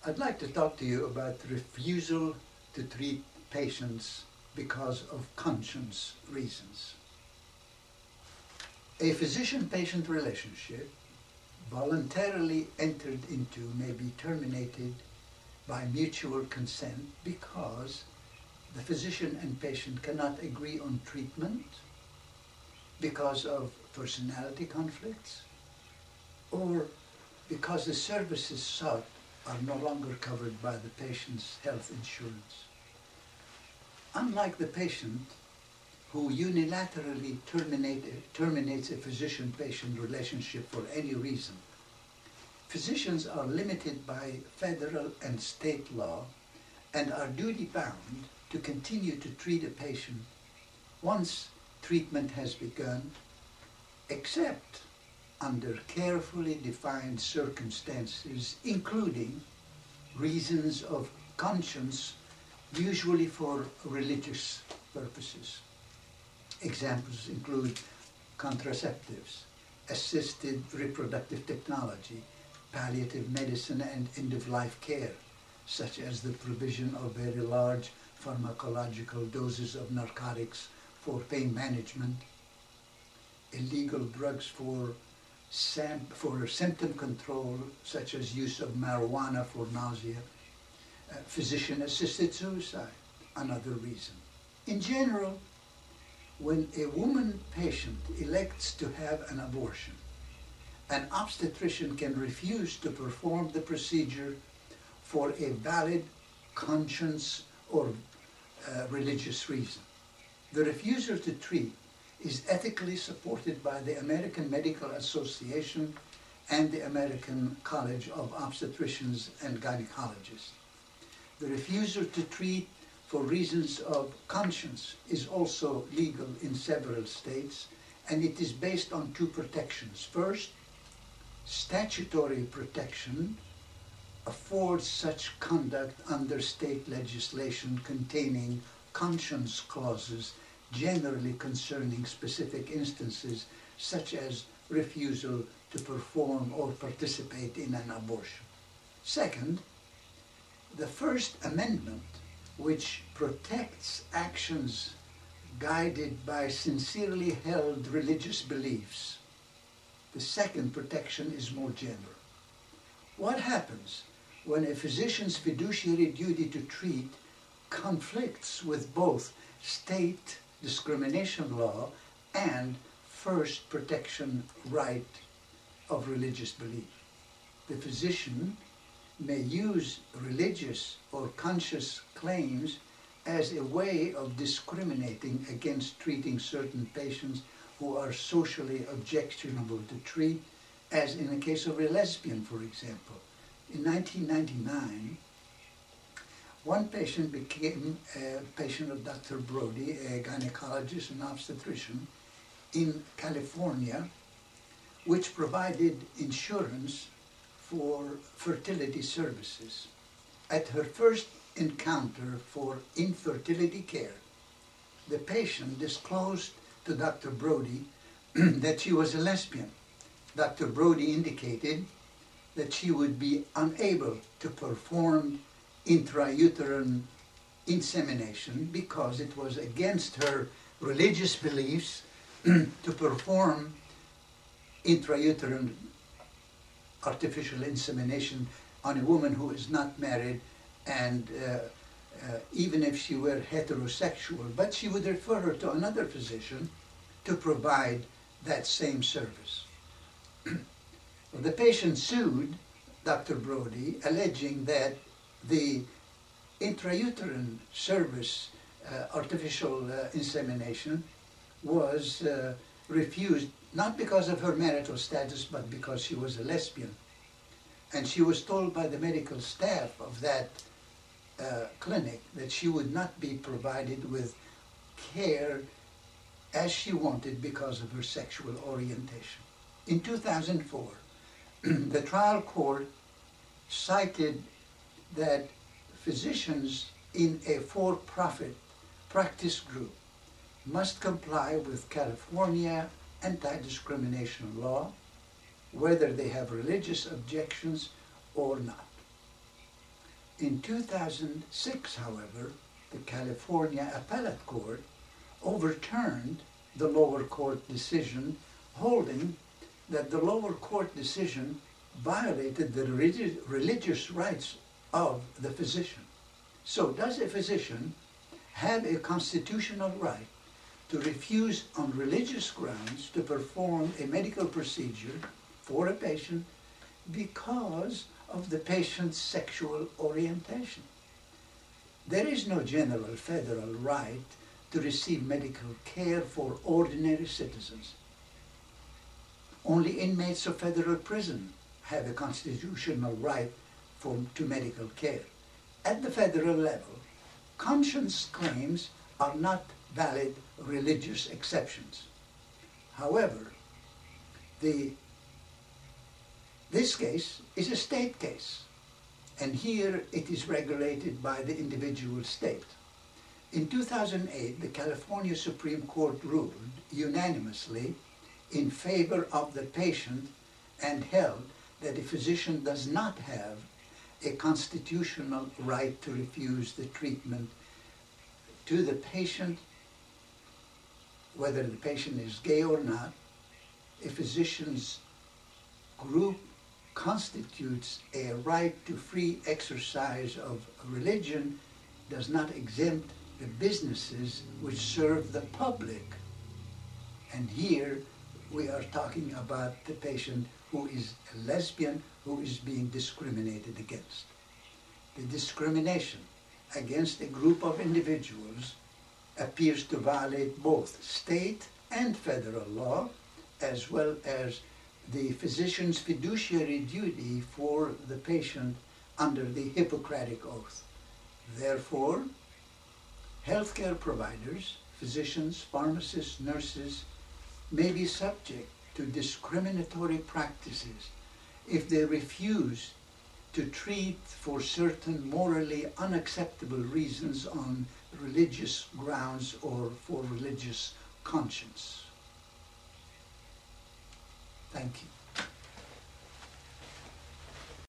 I'd like to talk to you about refusal to treat patients because of conscience reasons. A physician-patient relationship voluntarily entered into may be terminated by mutual consent because the physician and patient cannot agree on treatment, because of personality conflicts, or because the services sought are no longer covered by the patient's health insurance. Unlike the patient who unilaterally terminates a physician-patient relationship for any reason, physicians are limited by federal and state law and are duty-bound to continue to treat a patient once treatment has begun, except under carefully defined circumstances, including reasons of conscience, usually for religious purposes. Examples include contraceptives, assisted reproductive technology, palliative medicine, and end-of-life care, such as the provision of very large pharmacological doses of narcotics for pain management, illegal drugs for symptom control, such as use of marijuana for nausea, physician-assisted suicide, another reason. In general, when a woman patient elects to have an abortion, an obstetrician can refuse to perform the procedure for a valid conscience or religious reason. The refusal to treat is ethically supported by the American Medical Association and the American College of Obstetricians and Gynecologists. The refusal to treat for reasons of conscience is also legal in several states, and it is based on two protections. First, statutory protection affords such conduct under state legislation containing conscience clauses generally concerning specific instances, such as refusal to perform or participate in an abortion. Second, the First Ammendment, which protects actions guided by sincerely held religious beliefs. The second protection is more general. What happens when a physician's fiduciary duty to treat conflicts with both state discrimination law and first protection right of religious belief? The physician may use religious or conscious claims as a way of discriminating against treating certain patients who are socially objectionable to treat, as in the case of a lesbian, for example. In 1999, one patient became a patient of Dr. Brody, a gynecologist and obstetrician in California, which provided insurance for fertility services. At her first encounter for infertility care, the patient disclosed to Dr. Brody that she was a lesbian. Dr. Brody indicated that she would be unable to perform intrauterine insemination because it was against her religious beliefs to perform intrauterine artificial insemination on a woman who is not married, and even if she were heterosexual, but she would refer her to another physician to provide that same service. The patient sued Dr. Brody, alleging that the intrauterine service, artificial insemination, was refused not because of her marital status, but because she was a lesbian. And she was told by the medical staff of that clinic that she would not be provided with care as she wanted because of her sexual orientation. In 2004, the trial court cited that physicians in a for-profit practice group must comply with California anti-discrimination law, whether they have religious objections or not. In 2006, however, the California Appellate Court overturned the lower court decision, holding that the lower court decision violated the religious rights of the physician. So, does a physician have a constitutional right to refuse on religious grounds to perform a medical procedure for a patient because of the patient's sexual orientation? There is no general federal right to receive medical care for ordinary citizens. Only inmates of federal prison have a constitutional right to medical care. At the federal level, conscience claims are not valid religious exceptions. However, this case is a state case, and here it is regulated by the individual state. In 2008, the California Supreme Court ruled unanimously in favor of the patient and held that a physician does not have a constitutional right to refuse the treatment to the patient, whether the patient is gay or not. A physician's group constitutes a right to free exercise of religion, does not exempt the businesses which serve the public. And here we are talking about the patient who is a lesbian who is being discriminated against. The discrimination against a group of individuals appears to violate both state and federal law, as well as the physician's fiduciary duty for the patient under the Hippocratic Oath. Therefore, healthcare providers, physicians, pharmacists, nurses, may be subject to discriminatory practices if they refuse to treat for certain morally unacceptable reasons on religious grounds or for religious conscience. Thank you.